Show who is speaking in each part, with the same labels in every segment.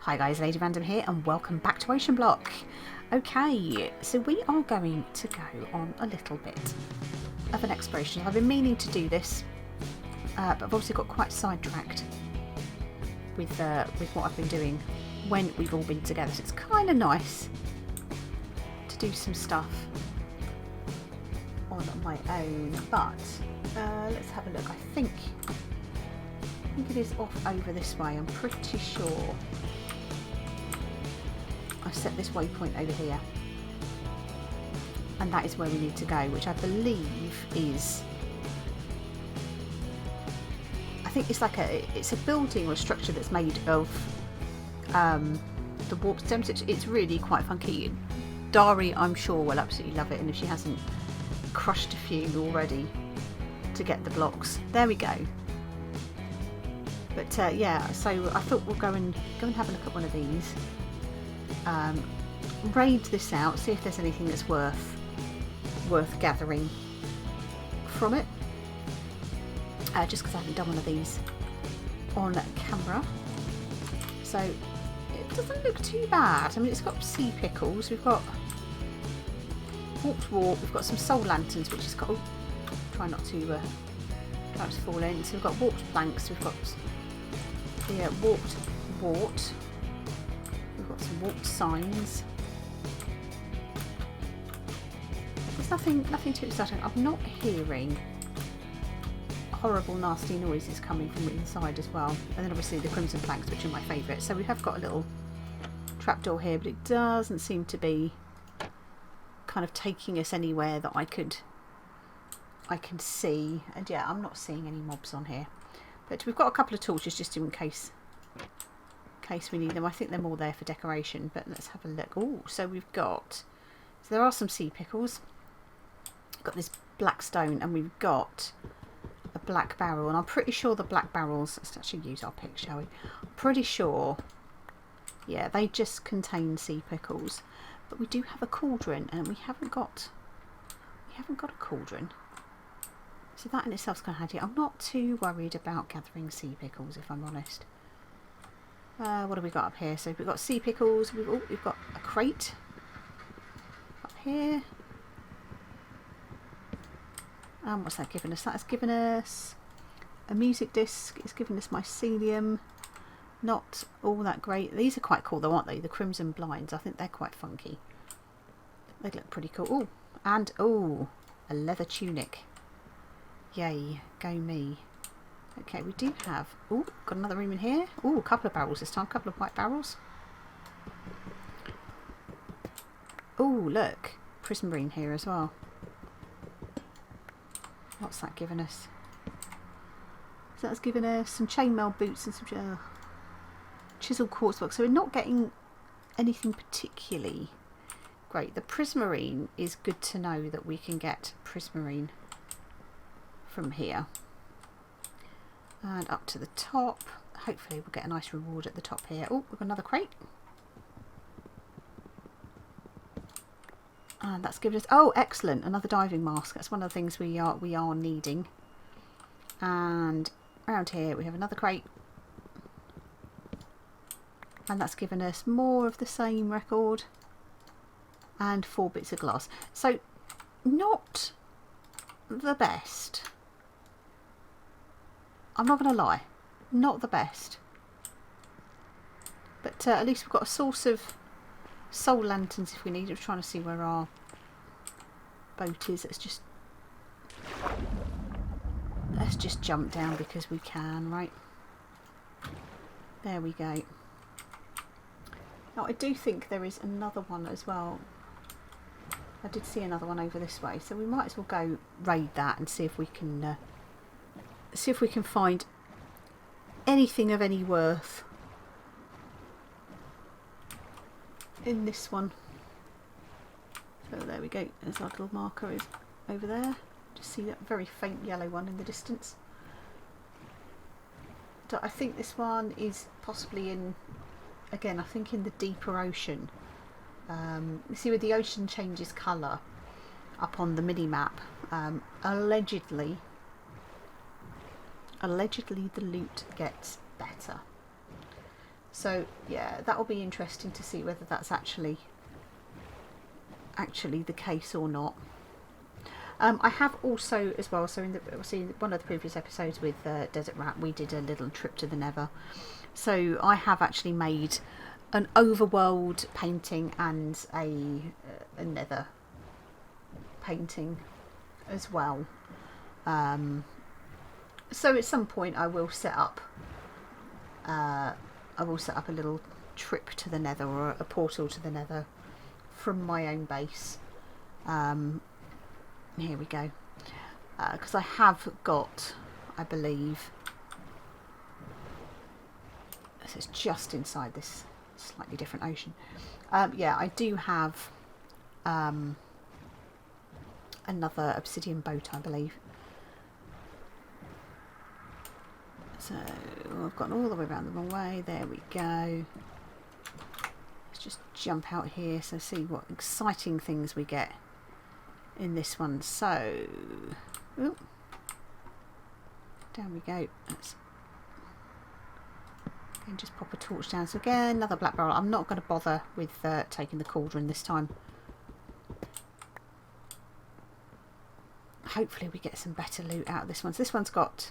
Speaker 1: Hi guys, Lady Random here and welcome back to OceanBlock. Okay, so we are going to go on a little bit of an exploration. I've been meaning to do this, but I've obviously got quite sidetracked with what I've been doing when we've all been together. So it's kind of nice to do some stuff on my own, but let's have a look. I think it is off over this way. I'm pretty sure I've set this waypoint over here, and that is where we need to go, which I believe is, I think it's like it's a building or a structure that's made of the warp stones. It's really quite funky. Dari, I'm sure, will absolutely love it, and if she hasn't crushed a few already to get the blocks. There we go. But yeah, so I thought we'll go and have a look at one of these. Raid this out, see if there's anything that's worth gathering from it. Just because I haven't done one of these on camera, so it doesn't look too bad. I mean, it's got sea pickles, we've got warped warp, we've got some soul lanterns, which is cool. Try not to fall in. So we've got warped planks, we've got the warped wart. We've got some warped signs. There's nothing too exciting. I'm not hearing horrible nasty noises coming from inside as well. And then obviously the crimson planks, which are my favourite. So we have got a little trapdoor here, but it doesn't seem to be kind of taking us anywhere that I can see. And yeah, I'm not seeing any mobs on here. But we've got a couple of torches just in case we need them. I think they're more there for decoration, but let's have a look. Oh, so there are some sea pickles. We've got this black stone, and we've got a black barrel, and I'm pretty sure the black barrels, let's actually use our pick, shall we? I'm pretty sure, yeah, they just contain sea pickles. But we do have a cauldron, and we haven't got a cauldron. So that in itself is kind of handy. I'm not too worried about gathering sea pickles, if I'm honest. What have we got up here? So we've got sea pickles. We've got a crate up here. What's that given us? That has given us a music disc. It's given us mycelium. Not all that great. These are quite cool though, aren't they? The crimson blinds. I think they're quite funky. They look pretty cool. Oh, and a leather tunic. Yay, go me. Okay, we do have, got another room in here. A couple of barrels this time, a couple of white barrels. Look, prismarine here as well. What's that given us? So that's given us some chainmail boots and some chisel quartz blocks. So we're not getting anything particularly great. The prismarine is good to know that we can get prismarine from here. And up to the top. Hopefully we'll get a nice reward at the top here. We've got another crate. And that's given us, excellent, another diving mask. That's one of the things we are needing. And around here we have another crate. And that's given us more of the same record. And 4 bits of glass. So not the best. I'm not going to lie, not the best. But at least we've got a source of soul lanterns if we need it. We're trying to see where our boat is. Let's just jump down because we can, right? There we go. Now I do think there is another one as well. I did see another one over this way, so we might as well go raid that and see if we can find anything of any worth in this one. So there we go, there's our little marker is over there. Just see that very faint yellow one in the distance. So I think this one is possibly in, again, I think in the deeper ocean. You see where the ocean changes colour up on the mini map. Allegedly the loot gets better. So yeah, that will be interesting to see whether that's actually the case or not. I have also as well, so in one of the previous episodes with Desert Rat, we did a little trip to the Nether. So I have actually made an overworld painting and a Nether painting as well. So at some point I will set up a little trip to the Nether, or a portal to the Nether from my own base. Here we go. Because I have got, I believe, this is just inside this slightly different ocean. Yeah, I do have another obsidian boat, I believe. So I've gone all the way around the wrong way. There we go. Let's just jump out here so see what exciting things we get in this one. So, ooh, down we go. Let's and just pop a torch down. So again, another black barrel. I'm not going to bother with taking the cauldron this time. Hopefully we get some better loot out of this one. So this one's got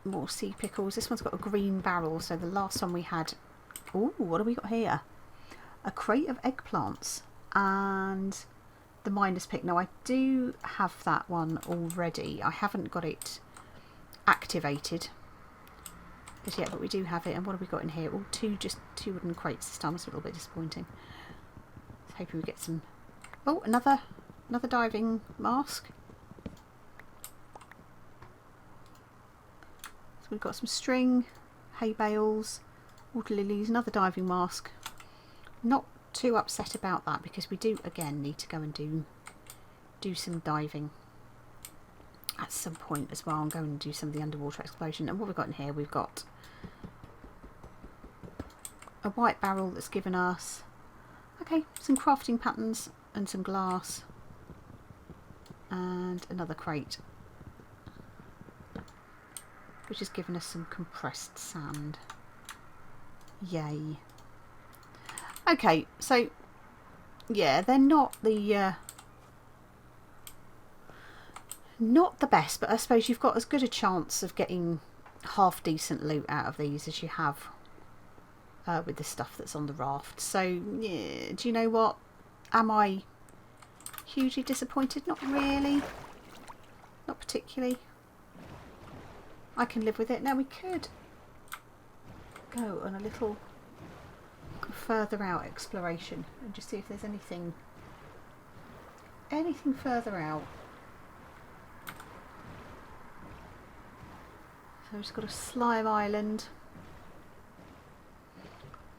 Speaker 1: more sea pickles. This one's got a green barrel. So the last one we had... Ooh, what have we got here? A crate of eggplants and the miner's pick. Now I do have that one already. I haven't got it activated as yet, but we do have it. And what have we got in here? Oh, just two wooden crates this time. It's a little bit disappointing. So hoping we get some... Oh, another diving mask. So we've got some string, hay bales, water lilies, another diving mask. Not too upset about that because we do again need to go and do some diving at some point as well, and go and do some of the underwater exploration. And what we've got in here, we've got a white barrel that's given us, okay, some crafting patterns and some glass, and another crate which has given us some compressed sand. Yay. Okay, so yeah, they're not the best, but I suppose you've got as good a chance of getting half decent loot out of these as you have with the stuff that's on the raft. So yeah, do you know what? Am I hugely disappointed? Not really. Not particularly. I can live with it. Now we could go on a little further out exploration and just see if there's anything further out. So I've just got a slime island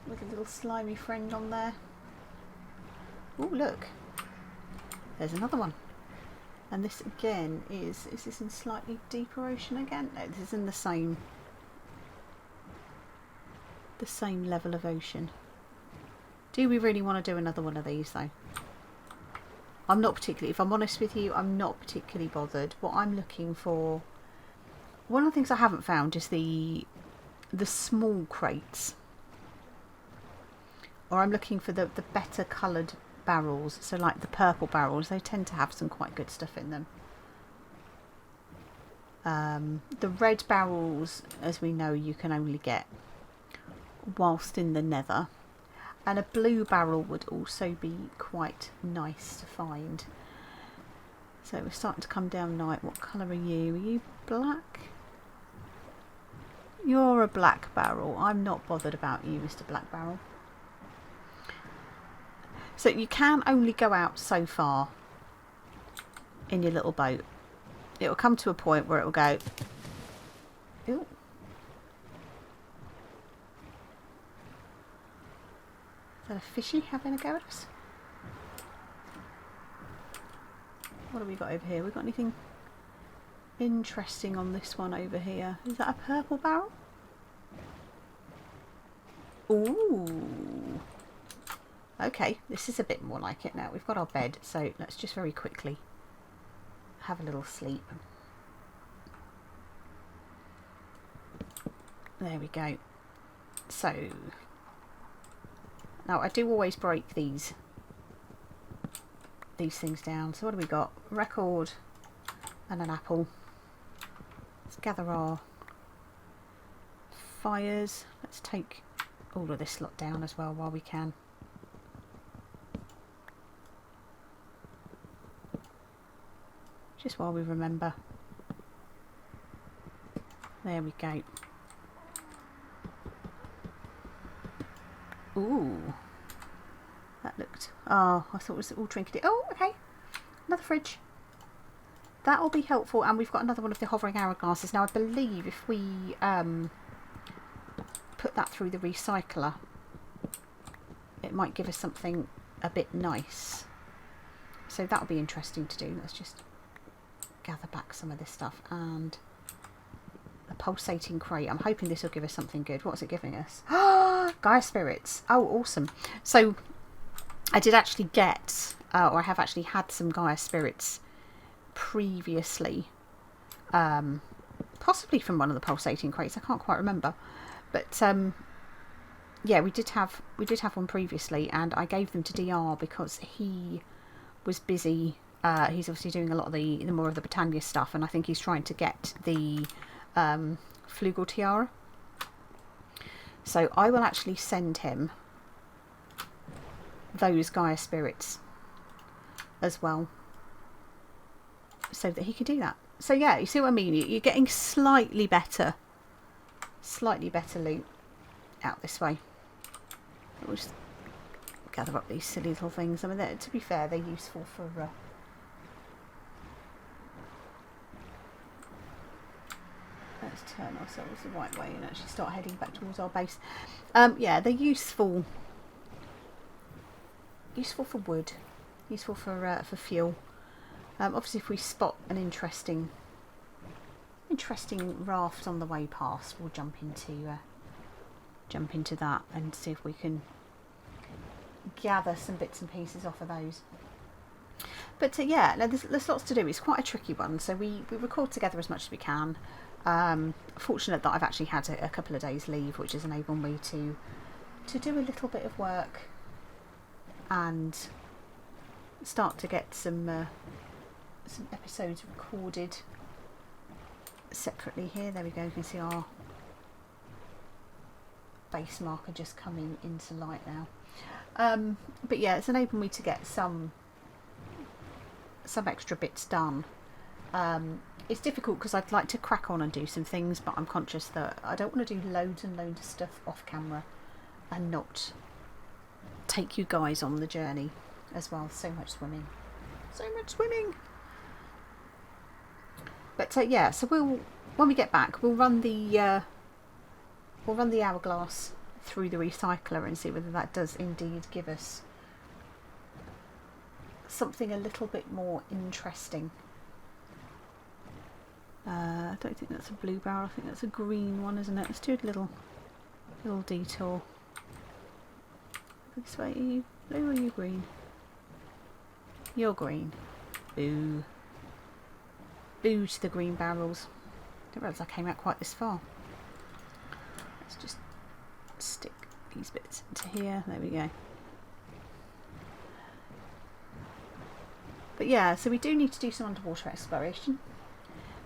Speaker 1: with a little slimy friend on there. Oh, look, there's another one. And this again is this in slightly deeper ocean again? No, this is in the same level of ocean. Do we really want to do another one of these though? I'm not particularly, if I'm honest with you, I'm not particularly bothered. What I'm looking for, one of the things I haven't found is the small crates. Or I'm looking for the better coloured barrels, so like the purple barrels, they tend to have some quite good stuff in them. The red barrels, as we know, you can only get whilst in the Nether, and a blue barrel would also be quite nice to find. So we're starting to come down night. What colour are you? Are you black? You're a black barrel. I'm not bothered about you, Mr. Black Barrel. So you can only go out so far in your little boat. It will come to a point where it will go, ooh. Is that a fishy having a go at us? What have we got over here? We got anything interesting on this one over here? Is that a purple barrel? Ooh. Okay, this is a bit more like it now. We've got our bed, so let's just very quickly have a little sleep. There we go. So now I do always break these things down. So what do we got? Record and an apple. Let's gather our fires. Let's take all of this lot down as well while we can. Just while we remember. There we go. Ooh. That looked... Oh, I thought it was all trinketed. Oh, okay. Another fridge. That'll be helpful. And we've got another one of the hovering hourglasses. Now, I believe if we put that through the recycler, it might give us something a bit nice. So that'll be interesting to do. Let's just gather back some of this stuff. And a pulsating crate. I'm hoping this will give us something good. What's it giving us? Gaia spirits. Oh, awesome. So I did actually get, or I have actually had some Gaia spirits previously, possibly from one of the pulsating crates. I can't quite remember, but yeah, we did have one previously, and I gave them to DR because he was busy. He's obviously doing a lot of the more of the Britannia stuff, and I think he's trying to get the Flugel tiara. So I will actually send him those Gaia spirits as well, so that he can do that. So yeah, you see what I mean? You're getting slightly better loot out this way. We'll just gather up these silly little things. I mean, to be fair, they're useful for let's turn ourselves the right way and actually start heading back towards our base. Yeah, they're useful for wood, useful for fuel. Obviously, if we spot an interesting raft on the way past, we'll jump into that and see if we can gather some bits and pieces off of those. But yeah, no, there's lots to do. It's quite a tricky one, so we record together as much as we can. Fortunate that I've actually had a couple of days leave, which has enabled me to do a little bit of work and start to get some episodes recorded separately here. There we go. You can see our base marker just coming into light now. But yeah, it's enabled me to get some extra bits done. It's difficult because I'd like to crack on and do some things, but I'm conscious that I don't want to do loads and loads of stuff off camera and not take you guys on the journey as well. So much swimming. But yeah, so when we get back, we'll run the hourglass through the recycler and see whether that does indeed give us something a little bit more interesting. I don't think that's a blue barrel. I think that's a green one, isn't it? Let's do a little detour. This way. Are you blue or are you green? You're green. Boo. Boo to the green barrels. Didn't realise I came out quite this far. Let's just stick these bits into here. There we go. But yeah, so we do need to do some underwater exploration.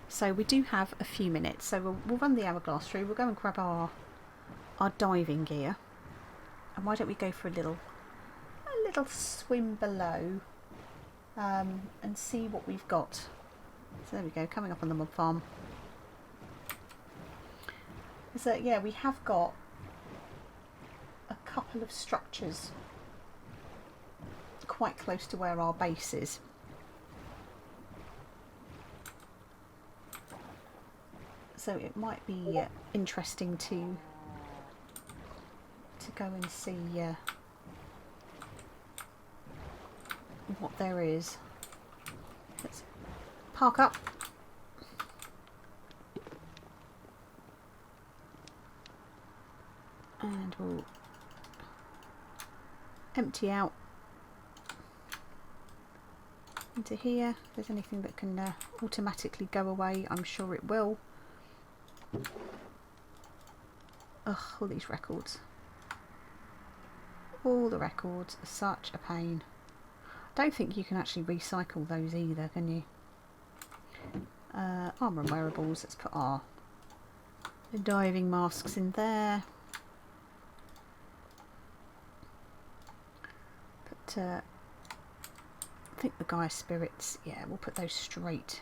Speaker 1: So we do have a few minutes. So we'll run the hourglass through. We'll go and grab our diving gear. And why don't we go for a little swim below and see what we've got. So there we go, coming up on the mob farm. So yeah, we have got a couple of structures quite close to where our base is. So it might be interesting to go and see what there is. Let's park up. And we'll empty out into here. If there's anything that can automatically go away, I'm sure it will. Ugh, all these records. All the records are such a pain. I don't think you can actually recycle those either, can you? Armour and wearables, let's put our diving masks in there. But I think the Gaia spirits, yeah, we'll put those straight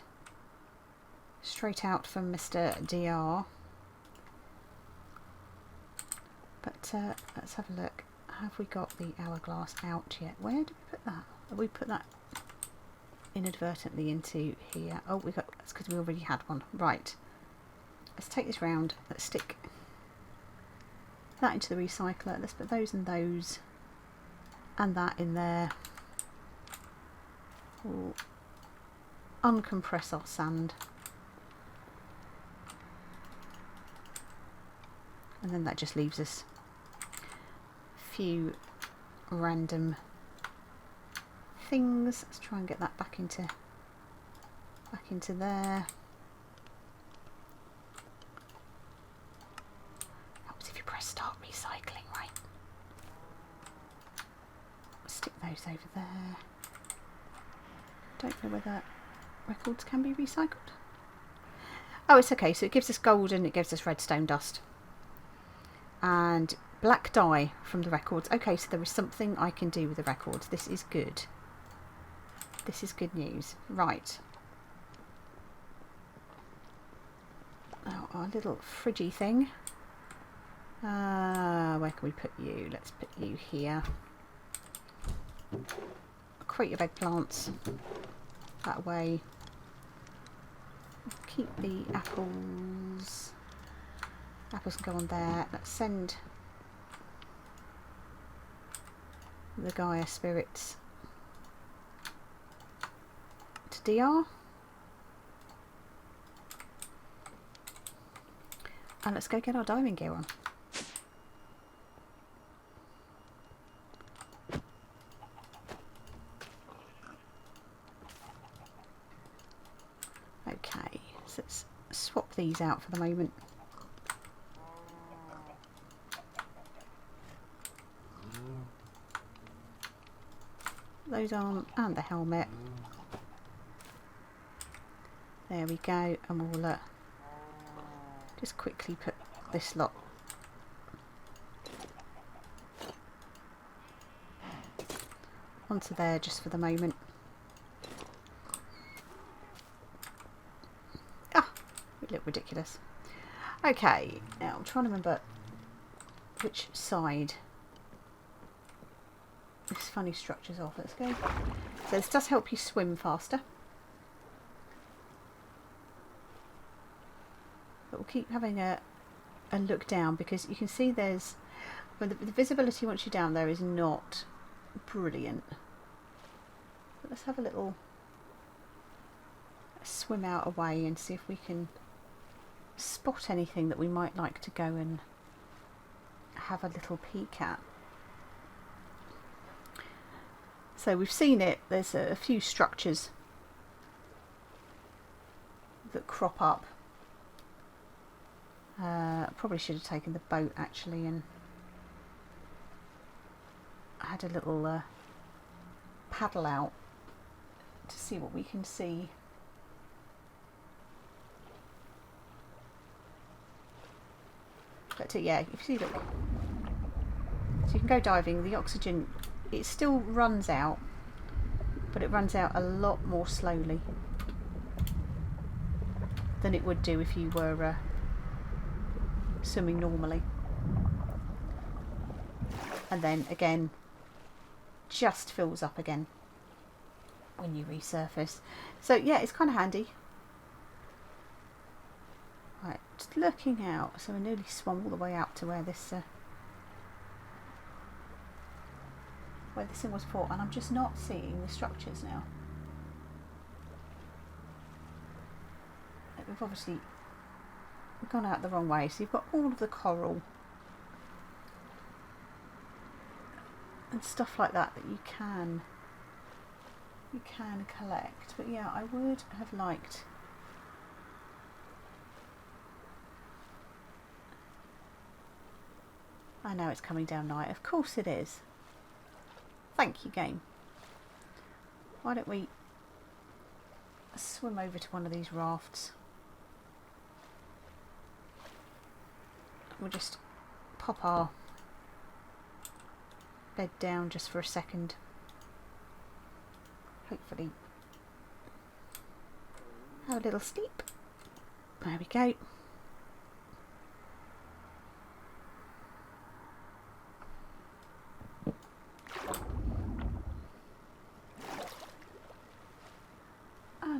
Speaker 1: out from Mr. DR. But let's have a look. Have we got the hourglass out yet? Where did we put that? Have we put that inadvertently into here? Oh, that's because we already had one. Right. Let's take this round. Let's stick that into the recycler. Let's put those and those and that in there. We'll uncompress our sand. And then that just leaves us a few random things. Let's try and get that back into there. Helps if you press start recycling, right? Stick those over there. Don't know whether records can be recycled. Oh, it's okay. So it gives us gold and it gives us redstone dust. And black dye from the records. Okay, so there is something I can do with the records. This is good. This is good news. Right. Now our little fridgy thing. Where can we put you? Let's put you here. Create your eggplants. That way. Keep the apples. Apples can go on there. Let's send the Gaia spirits to DR. And let's go get our diving gear on. Okay, so let's swap these out for the moment. Those on, and the helmet. There we go, and we'll just quickly put this lot onto there just for the moment. Ah, we look ridiculous. Okay, now I'm trying to remember which side this funny structure's off. Let's go. So this does help you swim faster. But we'll keep having a look down because you can see there's the visibility once you're down there is not brilliant. But let's have a little swim out away and see if we can spot anything that we might like to go and have a little peek at. So we've seen it, there's a few structures that crop up. Probably should have taken the boat actually and had a little paddle out to see what we can see. But yeah, if you see, look, so you can go diving, the oxygen, it still runs out, but it runs out a lot more slowly than it would do if you were swimming normally. And then again, just fills up again when you resurface. So yeah, it's kind of handy. Right, just looking out. So we nearly swum all the way out to where this thing was for, and I'm just not seeing the structures now. We've obviously gone out the wrong way. So you've got all of the coral and stuff like that that you can collect. But yeah, I would have liked I know it's coming down night. Of course it is. Thank you, game. Why don't we swim over to one of these rafts? We'll just pop our bed down just for a second. Hopefully have a little sleep. There we go.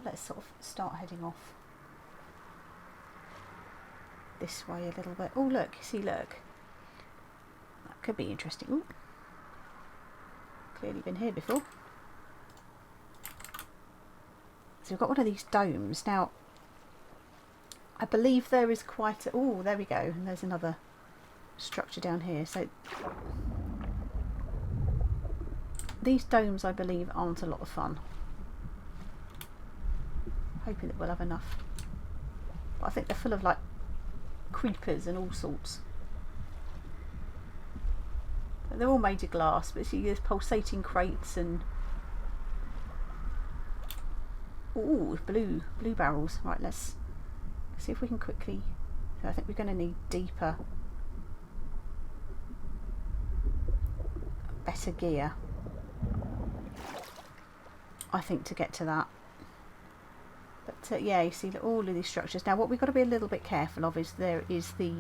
Speaker 1: Let's sort of start heading off this way a little bit. Oh look, see, look. That could be interesting. Ooh. Clearly been here before. So we've got one of these domes. Now, I believe there is quite a... Oh, there we go. And there's another structure down here. So these domes, I believe, aren't a lot of fun. Hoping that we'll have enough. But I think they're full of like creepers and all sorts. But they're all made of glass, but see, there's pulsating crates and ooh, blue barrels. Right, let's see if we can quickly. So I think we're going to need deeper, better gear, I think, to get to that. But yeah, you see all of these structures. Now what we've got to be a little bit careful of is there is the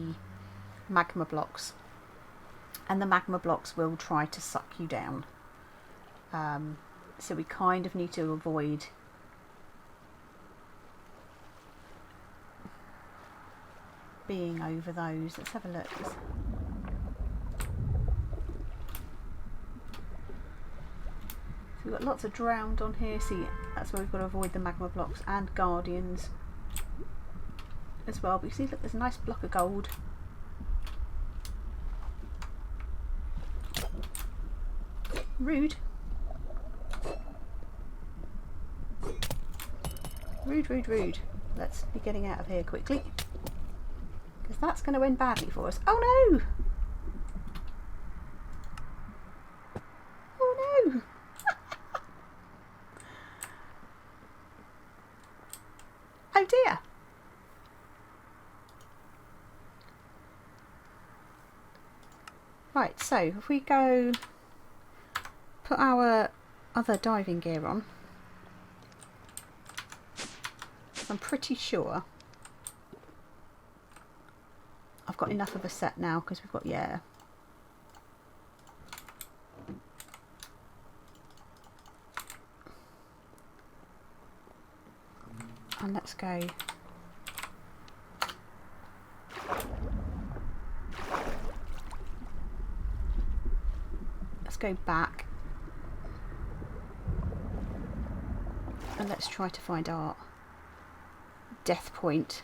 Speaker 1: magma blocks, and the magma blocks will try to suck you down. So we kind of need to avoid being over those. Let's have a look. We've got lots of drowned on here. See, that's where we've got to avoid the magma blocks, and guardians as well. But you see, look, there's a nice block of gold. Rude. Rude, rude, rude. Let's be getting out of here quickly, because that's going to end badly for us. Oh no! Oh no! Oh dear. Right, so if we go put our other diving gear on, I'm pretty sure I've got enough of a set now, because we've got, yeah. And let's go. Let's go back. And let's try to find our death point.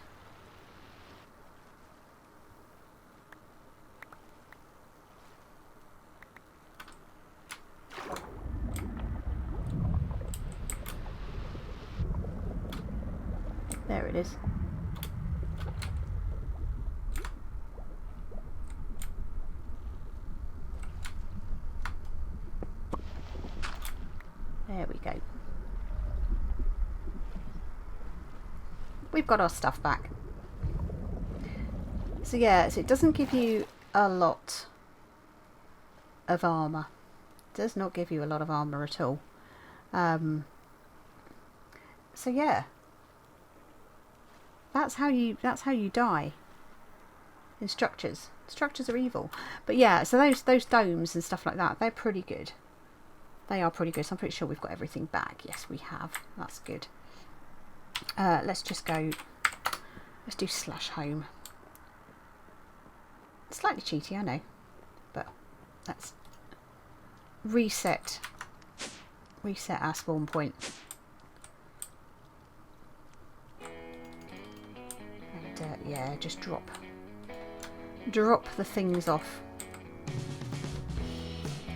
Speaker 1: There it is. There we go. We've got our stuff back. So yeah, so it doesn't give you a lot of armour. It does not give you a lot of armour at all. So yeah. That's how you die in structures. Structures are evil. But yeah, so those domes and stuff like that, they're pretty good. They are pretty good. So I'm pretty sure we've got everything back. Yes, we have. That's good. Let's just go. Let's do /home. Slightly cheaty, I know, but let's reset our spawn point. Yeah, just drop the things off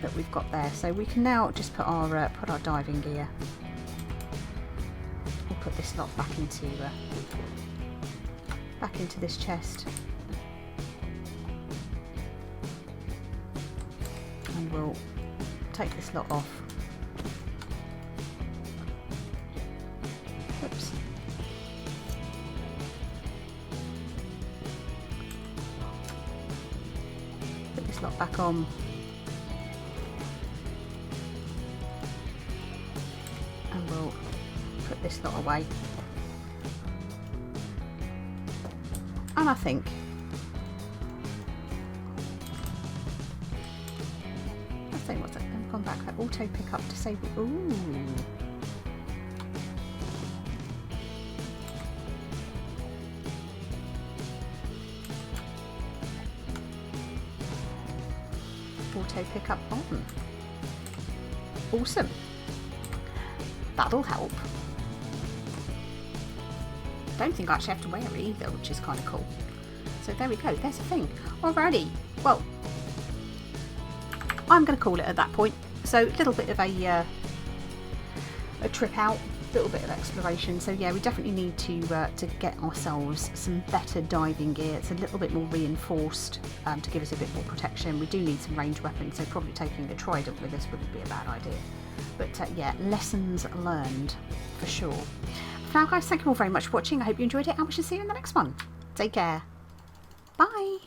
Speaker 1: that we've got there. So we can now just put our diving gear. We'll put this lot back into this chest. And we'll take this lot off. Oops. Put this lot back on. And we'll put this lot away. And I think what's that? I've gone back. That auto pickup disable. Ooh. Auto pickup on. Awesome. That'll help. Don't think I actually have to wear it either, which is kind of cool. So there we go. There's a thing. Alrighty. Well, I'm going to call it at that point. So a little bit of a trip out, a little bit of exploration. So yeah, we definitely need to get ourselves some better diving gear. It's a little bit more reinforced to give us a bit more protection. We do need some ranged weapons, so probably taking a trident with us wouldn't be a bad idea. But yeah, lessons learned for sure. For now, guys, thank you all very much for watching. I hope you enjoyed it, and we shall see you in the next one. Take care. Bye.